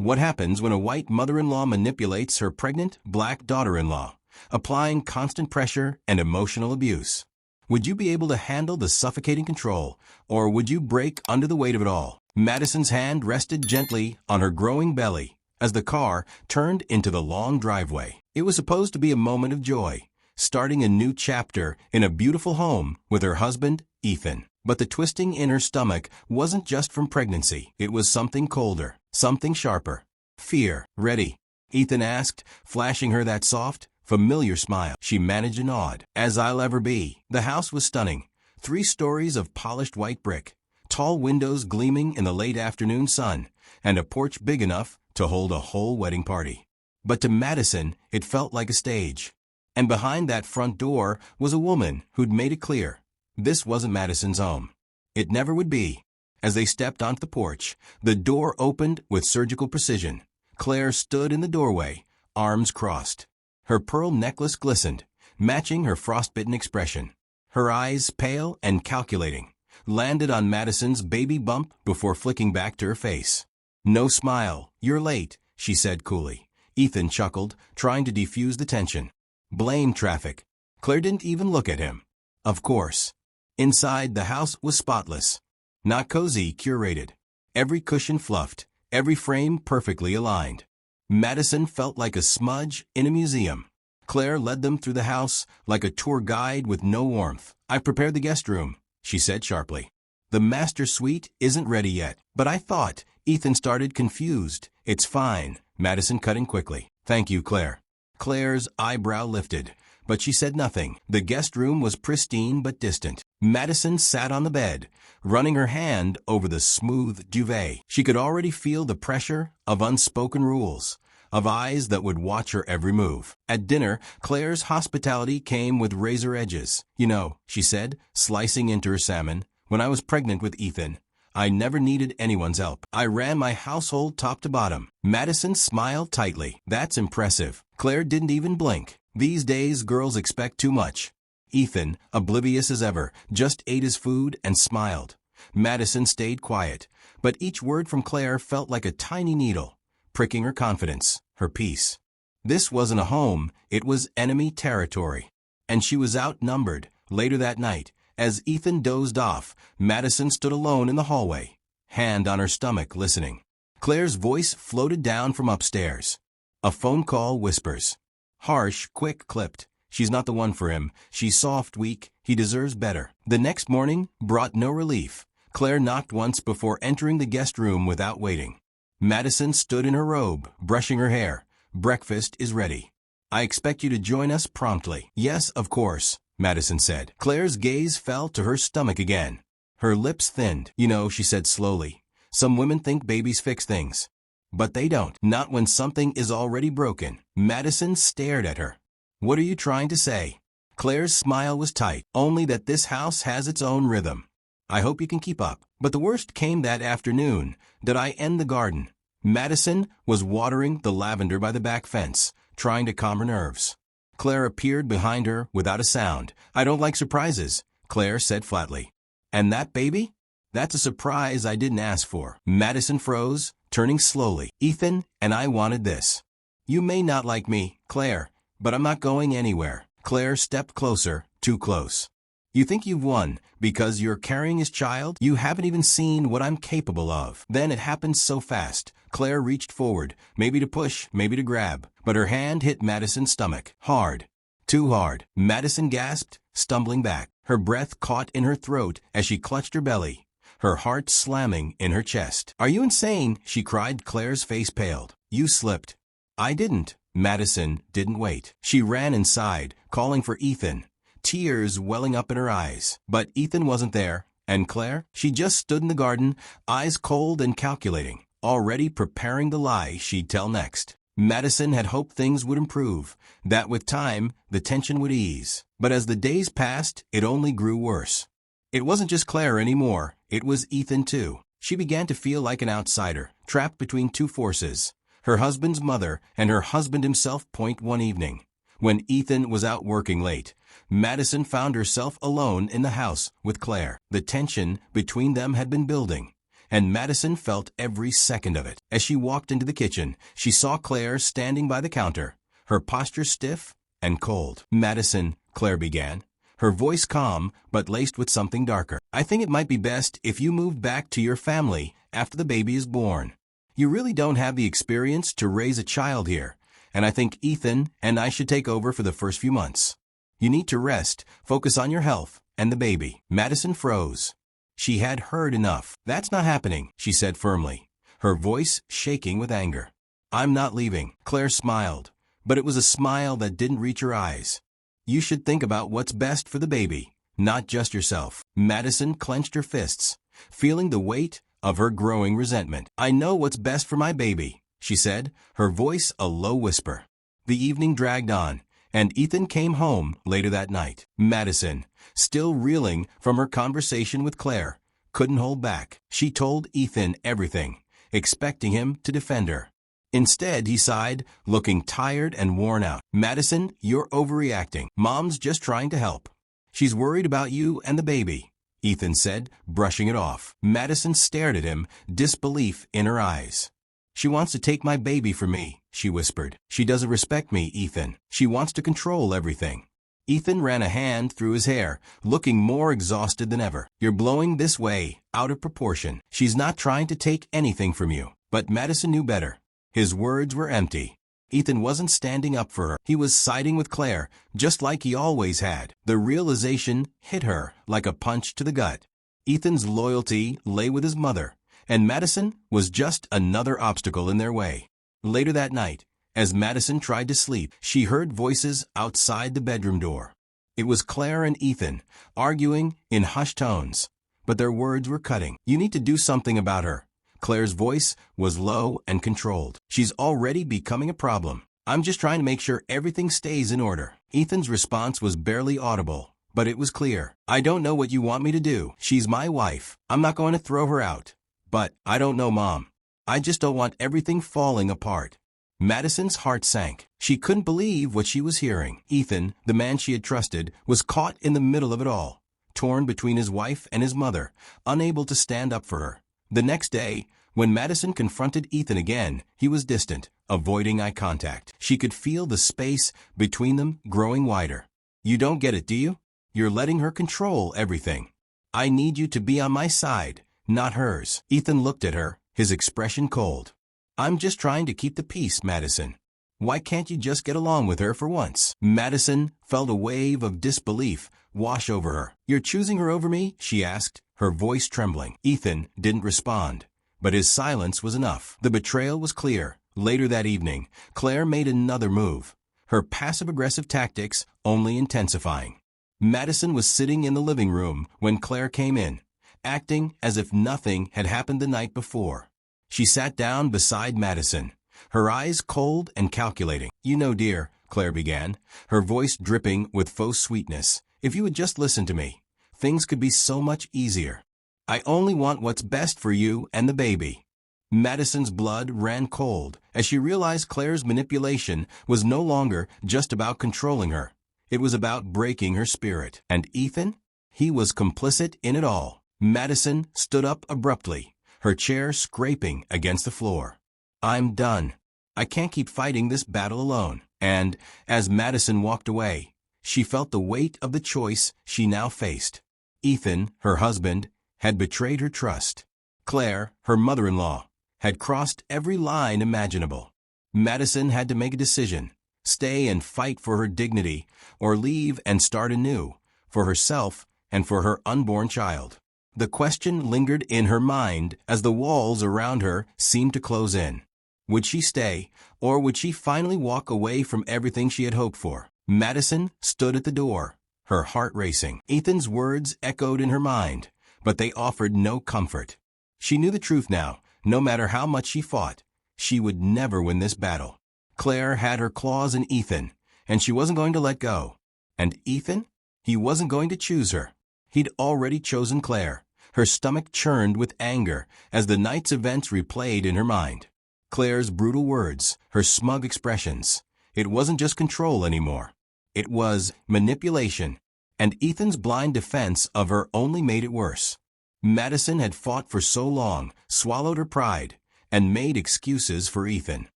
What happens when a white mother-in-law manipulates her pregnant black daughter-in-law, applying constant pressure and emotional abuse? Would you be able to handle the suffocating control, or would you break under the weight of it all? Madison's hand rested gently on her growing belly as the car turned into the long driveway. It was supposed to be a moment of joy, starting a new chapter in a beautiful home with her husband, Ethan. But the twisting in her stomach wasn't just from pregnancy. It was something colder, something sharper. Fear. Ready? Ethan asked, flashing her that soft, familiar smile. She managed a nod. As I'll ever be. The house was stunning. 3 stories of polished white brick, tall windows gleaming in the late afternoon sun, and a porch big enough to hold a whole wedding party. But to Madison, it felt like a stage. And behind that front door was a woman who'd made it clear. This wasn't Madison's home. It never would be. As they stepped onto the porch, the door opened with surgical precision. Claire stood in the doorway, arms crossed. Her pearl necklace glistened, matching her frostbitten expression. Her eyes, pale and calculating, landed on Madison's baby bump before flicking back to her face. No smile. You're late, she said coolly. Ethan chuckled, trying to defuse the tension. Blame traffic. Claire didn't even look at him. Of course. Inside, the house was spotless. Not cozy, curated. Every cushion fluffed, every frame perfectly aligned. Madison felt like a smudge in a museum. Claire led them through the house like a tour guide with no warmth. I've prepared the guest room, she said sharply. The master suite isn't ready yet. But I thought, Ethan started, confused. It's fine, Madison cut in quickly. Thank you, Claire. Claire's eyebrow lifted, but she said nothing. The guest room was pristine but distant. Madison sat on the bed, running her hand over the smooth duvet. She could already feel the pressure of unspoken rules, of eyes that would watch her every move. At dinner, Claire's hospitality came with razor edges. You know, she said, slicing into her salmon, when I was pregnant with Ethan, I never needed anyone's help. I ran my household top to bottom. Madison smiled tightly. That's impressive. Claire didn't even blink. These days, girls expect too much. Ethan, oblivious as ever, just ate his food and smiled. Madison stayed quiet, but each word from Claire felt like a tiny needle, pricking her confidence, her peace. This wasn't a home, it was enemy territory. And she was outnumbered. Later that night, as Ethan dozed off, Madison stood alone in the hallway, hand on her stomach, listening. Claire's voice floated down from upstairs. A phone call whispers. Harsh, quick, clipped. She's not the one for him. She's soft, weak. He deserves better. The next morning brought no relief. Claire knocked once before entering the guest room without waiting. Madison stood in her robe, brushing her hair. Breakfast is ready. I expect you to join us promptly. Yes, of course, Madison said. Claire's gaze fell to her stomach again. Her lips thinned. You know, she said slowly, some women think babies fix things. But they don't. Not when something is already broken. Madison stared at her. What are you trying to say? Claire's smile was tight. Only that this house has its own rhythm. I hope you can keep up. But the worst came that afternoon. Did I end the garden? Madison was watering the lavender by the back fence, trying to calm her nerves. Claire appeared behind her without a sound. I don't like surprises, Claire said flatly. And that baby? That's a surprise I didn't ask for. Madison froze, turning slowly. Ethan and I wanted this. You may not like me, Claire, but I'm not going anywhere. Claire stepped closer, too close. You think you've won because you're carrying his child? You haven't even seen what I'm capable of. Then it happened so fast. Claire reached forward, maybe to push, maybe to grab, but her hand hit Madison's stomach. Hard. Too hard. Madison gasped, stumbling back. Her breath caught in her throat as she clutched her belly, her heart slamming in her chest. Are you insane? She cried. Claire's face paled. You slipped. I didn't. Madison didn't wait. She ran inside, calling for Ethan, tears welling up in her eyes. But Ethan wasn't there. And Claire? She just stood in the garden, eyes cold and calculating, already preparing the lie she'd tell next. Madison had hoped things would improve, that with time, the tension would ease. But as the days passed, it only grew worse. It wasn't just Claire anymore, it was Ethan too. She began to feel like an outsider, trapped between two forces. Her husband's mother and her husband himself. One evening, when Ethan was out working late, Madison found herself alone in the house with Claire. The tension between them had been building, and Madison felt every second of it. As she walked into the kitchen, she saw Claire standing by the counter, her posture stiff and cold. "Madison," Claire began, her voice calm but laced with something darker. "I think it might be best if you moved back to your family after the baby is born. You really don't have the experience to raise a child here, and I think Ethan and I should take over for the first few months. You need to rest, focus on your health and the baby." Madison froze. She had heard enough. "That's not happening," she said firmly, her voice shaking with anger. "I'm not leaving." Claire smiled, but it was a smile that didn't reach her eyes. "You should think about what's best for the baby, not just yourself." Madison clenched her fists, feeling the weight of her growing resentment. "I know what's best for my baby," she said, her voice a low whisper. The evening dragged on, and Ethan came home later that night. Madison, still reeling from her conversation with Claire, couldn't hold back. She told Ethan everything, expecting him to defend her. Instead, he sighed, looking tired and worn out. "Madison, you're overreacting. Mom's just trying to help. She's worried about you and the baby," Ethan said, brushing it off. Madison stared at him, disbelief in her eyes. "She wants to take my baby from me," she whispered. "She doesn't respect me, Ethan. She wants to control everything." Ethan ran a hand through his hair, looking more exhausted than ever. "You're blowing this way, out of proportion. She's not trying to take anything from you." But Madison knew better. His words were empty. Ethan wasn't standing up for her. He was siding with Claire, just like he always had. The realization hit her like a punch to the gut. Ethan's loyalty lay with his mother, and Madison was just another obstacle in their way. Later that night, as Madison tried to sleep, she heard voices outside the bedroom door. It was Claire and Ethan, arguing in hushed tones, but their words were cutting. "You need to do something about her." Claire's voice was low and controlled. "She's already becoming a problem. I'm just trying to make sure everything stays in order." Ethan's response was barely audible, but it was clear. "I don't know what you want me to do. She's my wife. I'm not going to throw her out. But I don't know, Mom. I just don't want everything falling apart." Madison's heart sank. She couldn't believe what she was hearing. Ethan, the man she had trusted, was caught in the middle of it all, torn between his wife and his mother, unable to stand up for her. The next day, when Madison confronted Ethan again, he was distant, avoiding eye contact. She could feel the space between them growing wider. "You don't get it, do you? You're letting her control everything. I need you to be on my side, not hers." Ethan looked at her, his expression cold. "I'm just trying to keep the peace, Madison. Why can't you just get along with her for once?" Madison felt a wave of disbelief wash over her. "You're choosing her over me?" she asked, her voice trembling. Ethan didn't respond, but his silence was enough. The betrayal was clear. Later that evening, Claire made another move, her passive-aggressive tactics only intensifying. Madison was sitting in the living room when Claire came in, acting as if nothing had happened the night before. She sat down beside Madison, her eyes cold and calculating. "You know, dear," Claire began, her voice dripping with faux sweetness, "if you would just listen to me, things could be so much easier. I only want what's best for you and the baby." Madison's blood ran cold as she realized Claire's manipulation was no longer just about controlling her. It was about breaking her spirit. And Ethan? He was complicit in it all. Madison stood up abruptly, her chair scraping against the floor. "I'm done. I can't keep fighting this battle alone." And, as Madison walked away, she felt the weight of the choice she now faced. Ethan, her husband, had betrayed her trust. Claire, her mother-in-law, had crossed every line imaginable. Madison had to make a decision: stay and fight for her dignity, or leave and start anew, for herself and for her unborn child. The question lingered in her mind as the walls around her seemed to close in. Would she stay, or would she finally walk away from everything she had hoped for? Madison stood at the door, her heart racing. Ethan's words echoed in her mind, but they offered no comfort. She knew the truth now. No matter how much she fought, she would never win this battle. Claire had her claws in Ethan, and she wasn't going to let go. And Ethan? He wasn't going to choose her. He'd already chosen Claire. Her stomach churned with anger as the night's events replayed in her mind. Claire's brutal words, her smug expressions. It wasn't just control anymore. It was manipulation, and Ethan's blind defense of her only made it worse. Madison had fought for so long, swallowed her pride, and made excuses for Ethan.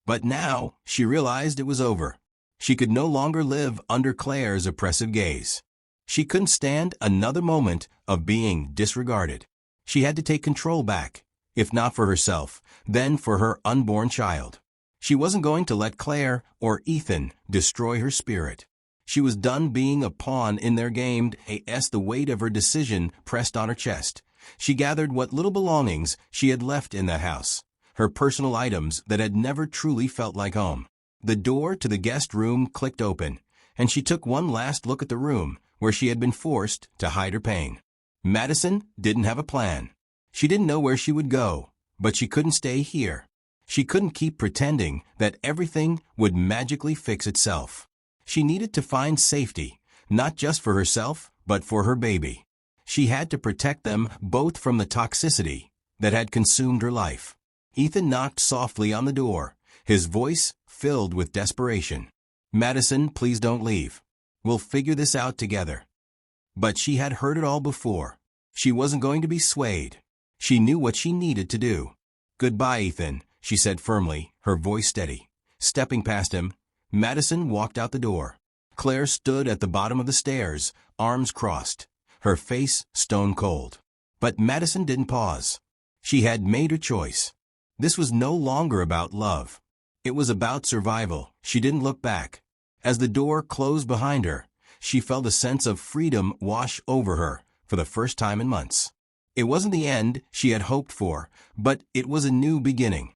But now, she realized it was over. She could no longer live under Claire's oppressive gaze. She couldn't stand another moment of being disregarded. She had to take control back, if not for herself, then for her unborn child. She wasn't going to let Claire or Ethan destroy her spirit. She was done being a pawn in their game as the weight of her decision pressed on her chest. She gathered what little belongings she had left in the house, her personal items that had never truly felt like home. The door to the guest room clicked open, and she took one last look at the room where she had been forced to hide her pain. Madison didn't have a plan. She didn't know where she would go, but she couldn't stay here. She couldn't keep pretending that everything would magically fix itself. She needed to find safety, not just for herself, but for her baby. She had to protect them both from the toxicity that had consumed her life. Ethan knocked softly on the door, his voice filled with desperation. "Madison, please don't leave. We'll figure this out together." But she had heard it all before. She wasn't going to be swayed. She knew what she needed to do. "Goodbye, Ethan," she said firmly, her voice steady. Stepping past him, Madison walked out the door. Claire stood at the bottom of the stairs, arms crossed, her face stone cold. But Madison didn't pause. She had made her choice. This was no longer about love. It was about survival. She didn't look back. As the door closed behind her, she felt a sense of freedom wash over her for the first time in months. It wasn't the end she had hoped for, but it was a new beginning.